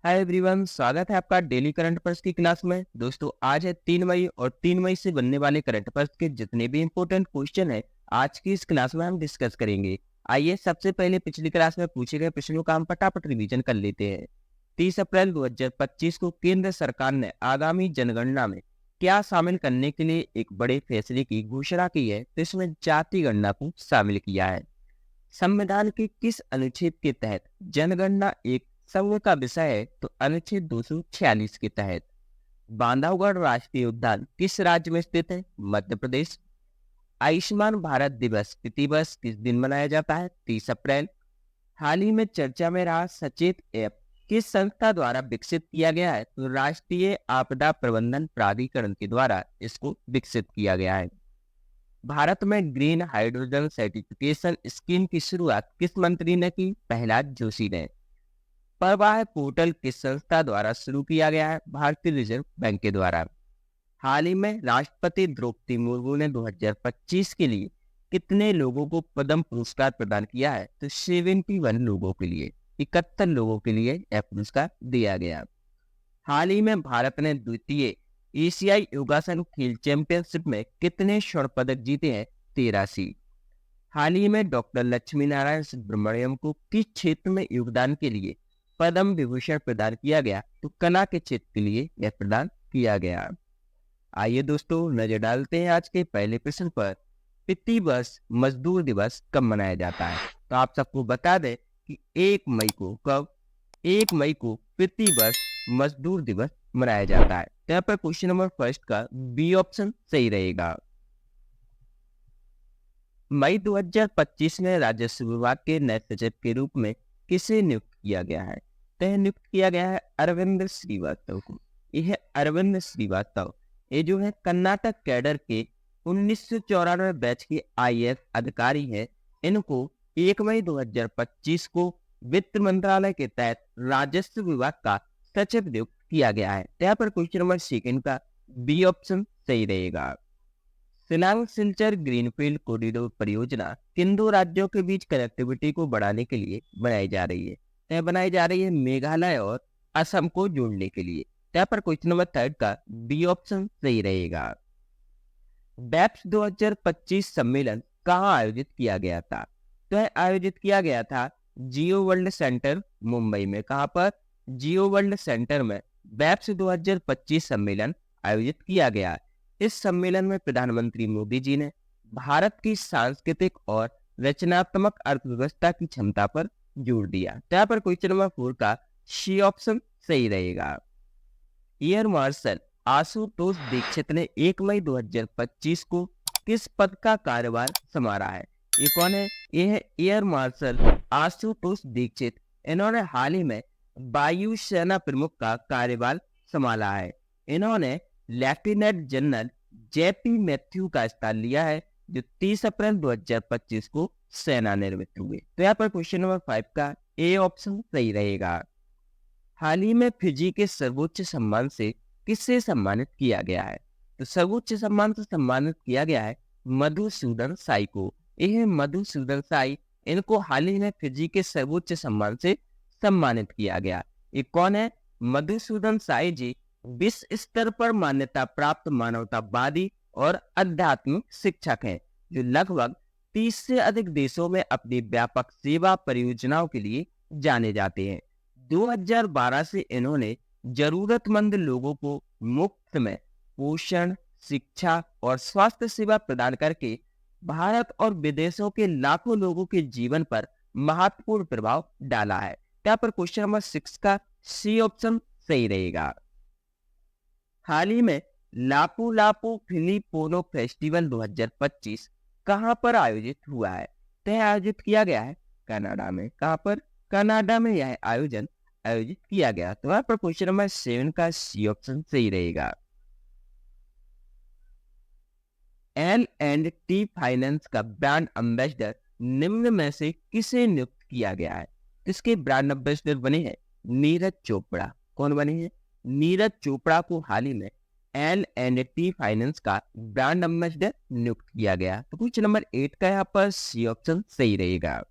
Hi everyone, स्वागत है आपका डेली करंट अफेयर्स की क्लास में। दोस्तों, आज है 3 मई और 3 मई से बनने वाले करंट अफेयर्स के जितने भी इंपॉर्टेंट क्वेश्चन है आज की इस क्लास में हम डिस्कस करेंगे। आइए सबसे पहले पिछली क्लास में पूछे गए प्रश्नों का हम फटाफट रिवीजन कर लेते हैं। 30 अप्रैल 2025 को केंद्र सरकार ने आगामी जनगणना में क्या शामिल करने के लिए एक बड़े फैसले की घोषणा की है, तो इसमें जाति गणना को शामिल किया है। संविधान के किस अनुच्छेद के तहत जनगणना एक संघ का विषय है, तो अनुच्छेद 246 के तहत। बांधवगढ़ राष्ट्रीय उद्यान किस राज्य में स्थित है? मध्य प्रदेश। आयुष्मान भारत दिवस प्रतिवर्ष किस दिन मनाया जाता है? 30 अप्रैल। हाल ही में चर्चा में रहा सचेत ऐप किस संस्था द्वारा विकसित किया गया है? तो राष्ट्रीय आपदा प्रबंधन प्राधिकरण के द्वारा इसको विकसित किया गया है। भारत में ग्रीन हाइड्रोजन सर्टिफिकेशन स्कीम की शुरुआत किस मंत्री ने की? प्रहलाद जोशी ने। प्रवाह पोर्टल किस संस्था द्वारा शुरू किया गया है? भारतीय रिजर्व बैंक के द्वारा। हाल ही में राष्ट्रपति द्रौपदी मुर्मू ने 2025 के लिए कितने लोगों को पद्म पुरस्कार प्रदान किया है? तो 71 लोगों के लिए, 71 लोगों के लिए यह पुरस्कार दिया गया। हाल ही में भारत ने द्वितीय एशियाई योगासन खेल चैंपियनशिप में कितने स्वर्ण पदक जीते हैं? 83। हाल ही में डॉक्टर लक्ष्मी नारायण सुब्रमण्यम को किस क्षेत्र में योगदान के लिए पद्म विभूषण प्रदान किया गया? तो कला के क्षेत्र के लिए यह प्रदान किया गया। आइए दोस्तों, नजर डालते हैं आज के पहले प्रश्न पर। प्रति वर्ष मजदूर दिवस कब मनाया जाता है? तो आप सबको बता दें कि 1 मई को, कब? 1 मई को प्रति वर्ष मजदूर दिवस मनाया जाता है। तो यहाँ पर क्वेश्चन नंबर फर्स्ट का बी ऑप्शन सही रहेगा। मई 2025 में राजस्व विभाग के नए सचिव के रूप में किसे नियुक्त किया गया है? तो नियुक्त किया गया है अरविंद श्रीवास्तव को। यह है अरविंद श्रीवास्तव। ये जो है कर्नाटक कैडर के 1994 बैच के आईएएस अधिकारी हैं। इनको 1 मई 2025 को वित्त मंत्रालय के तहत राजस्व विभाग का सचिव नियुक्त किया गया है। यहाँ पर क्वेश्चन नंबर सेकंड का बी ऑप्शन सही रहेगा। शिलांग सिलचर ग्रीनफील्ड कॉरिडोर परियोजना किन दो राज्यों के बीच कनेक्टिविटी को बढ़ाने के लिए बनाई जा रही है? यह बनाई जा रही है मेघालय और असम को जोड़ने के लिए। यहाँ पर क्वेश्चन नंबर थर्ड का बी ऑप्शन सही रहेगा। बेप्स 2025 सम्मेलन कहाँ आयोजित किया गया था? तो यह आयोजित किया गया था जियो वर्ल्ड सेंटर मुंबई में। कहाँ पर? जियो वर्ल्ड सेंटर में बेप्स 2025 सम्मेलन आयोजित किया गया। इस सम्मेलन में प्रधानमंत्री मोदी जी ने भारत की सांस्कृतिक और रचनात्मक अर्थव्यवस्था की क्षमता पर जोर दिया। तो यहाँ पर क्वेश्चन नंबर 4 का सी ऑप्शन सही रहेगा। एयर मार्शल आशुतोष दीक्षित ने 1 मई 2025 को किस पद का कार्यभार संभाला है? ये कौन है? ये है एयर मार्शल आशुतोष दीक्षित। इन्होंने हाल ही में वायु सेना प्रमुख का कार्यभार संभाला है। इन्होंने लेफ्टिनेंट जनरल जेपी मैथ्यू का स्थान लिया है, जो 30 अप्रैल 2025 को सेवानिवृत्त हुए। तो यहाँ पर क्वेश्चन नंबर 5 का ए ऑप्शन सही रहेगा। हाल ही में फिजी के सर्वोच्च सम्मान से किससे सम्मानित किया गया है? तो सर्वोच्च सम्मान से सम्मानित किया गया है मधुसूदन साई को। यह मधुसूदन साई, इनको हाल ही में फिजी के सर्वोच्च सम्मान से सम्मानित किया गया। ये कौन है? मधुसूदन साई जी विश्व स्तर पर मान्यता प्राप्त मानवतावादी और आध्यात्मिक शिक्षक हैं, जो लगभग 30 से अधिक देशों में अपनी व्यापक सेवा परियोजनाओं के लिए जाने जाते हैं। 2012 से इन्होंने जरूरतमंद लोगों को मुफ्त में पोषण, शिक्षा और स्वास्थ्य सेवा प्रदान करके भारत और विदेशों के लाखों लोगों के जीवन पर महत्वपूर्ण प्रभाव डाला है। यहाँ पर क्वेश्चन नंबर 6 का सी ऑप्शन सही रहेगा। हाल ही में लापू लापू फिलिपोनो फेस्टिवल 2025 कहां पर आयोजित हुआ है? तो यह आयोजित किया गया है कनाडा में। कहां पर? कनाडा में यह आयोजन आयोजित किया गया। तो वहां पर क्वेश्चन नंबर 7 का सी ऑप्शन सही रहेगा। L&T फाइनेंस का ब्रांड एम्बेसडर निम्न में से किसे नियुक्त किया गया है? किसके ब्रांड एम्बेसडर बने हैं? नीरज चोपड़ा। कौन बने हैं? नीरज चोपड़ा को हाल ही में L&T फाइनेंस का ब्रांड एम्बेसडर नियुक्त किया गया। तो क्वेश्चन नंबर 8 का यहाँ पर सी ऑप्शन सही रहेगा।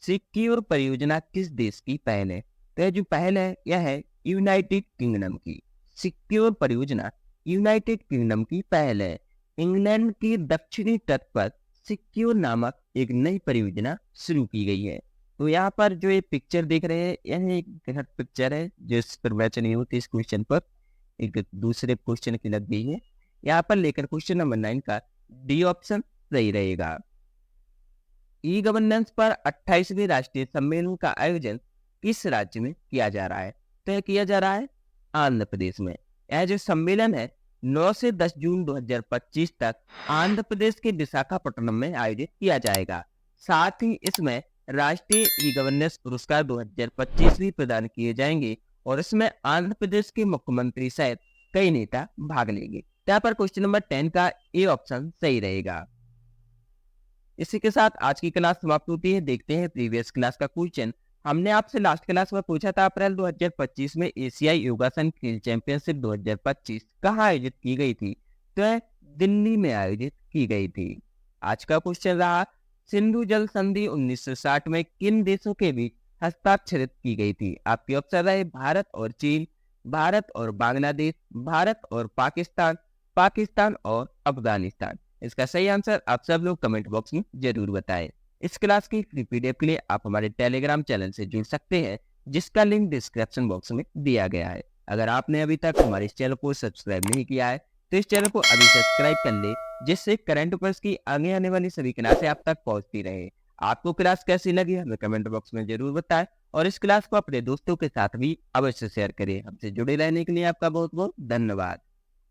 सिक्योर परियोजना किस देश की पहल है? तो यह जो पहल है यह है यूनाइटेड किंगडम की। सिक्योर परियोजना यूनाइटेड किंगडम की पहल है। इंग्लैंड के दक्षिणी तट पर सिक्योर नामक एक नई परियोजना शुरू की गई है। तो यहाँ पर जो ये पिक्चर देख रहे हैं यह एक गलत पिक्चर है जिस पर मैच नहीं होती इस क्वेश्चन पर, एक दूसरे क्वेश्चन की लग गई है। यहाँ पर लेकर क्वेश्चन नंबर 9 का डी ऑप्शन सही रहेगा। ई गवर्नेंस पर 28वें राष्ट्रीय सम्मेलन का आयोजन किस राज्य में किया जा रहा है? तो यह किया जा रहा है आंध्र प्रदेश में। यह जो सम्मेलन है 9 से 10 जून 2025 तक आंध्र प्रदेश के विशाखापट्टनम में आयोजित किया जाएगा। साथ ही इसमें राष्ट्रीय ई गवर्नेंस पुरस्कार 2025 भी प्रदान किए जाएंगे और इसमें आंध्र प्रदेश के मुख्यमंत्री सहित कई नेता भाग लेंगे। यहाँ पर क्वेश्चन नंबर 10 का ए ऑप्शन सही रहेगा। इसी के साथ आज की क्लास समाप्त होती है। देखते हैं प्रीवियस क्लास का क्वेश्चन। हमने आपसे लास्ट क्लास में पूछा था अप्रैल 2025 में एशियाई योगासन खेल चैंपियनशिप 2025 कहाँ आयोजित की गई थी? तो यह दिल्ली में आयोजित की गई थी। आज का क्वेश्चन रहा सिंधु जल संधि 1960 में किन देशों के बीच हस्ताक्षरित की गई थी? आपके ऑप्शन रहे भारत और चीन, भारत और बांग्लादेश, भारत और पाकिस्तान, पाकिस्तान और अफगानिस्तान। इसका सही आंसर आप सब लोग कमेंट बॉक्स में जरूर बताएं। इस क्लास की फ्री पीडीएफ के लिए आप हमारे टेलीग्राम चैनल से जुड़ सकते हैं जिसका लिंक डिस्क्रिप्शन बॉक्स में दिया गया है। अगर आपने अभी तक हमारे इस चैनल को सब्सक्राइब नहीं किया है तो इस चैनल को अभी सब्सक्राइब कर ले जिससे करंट अफेयर्स की आगे आने वाली सभी क्लासें आप तक पहुंचती रहे। आपको क्लास कैसी लगी हमें कमेंट बॉक्स में जरूर बताएं और इस क्लास को अपने दोस्तों के साथ भी अवश्य शेयर करें। हमसे जुड़े रहने के लिए आपका बहुत बहुत धन्यवाद।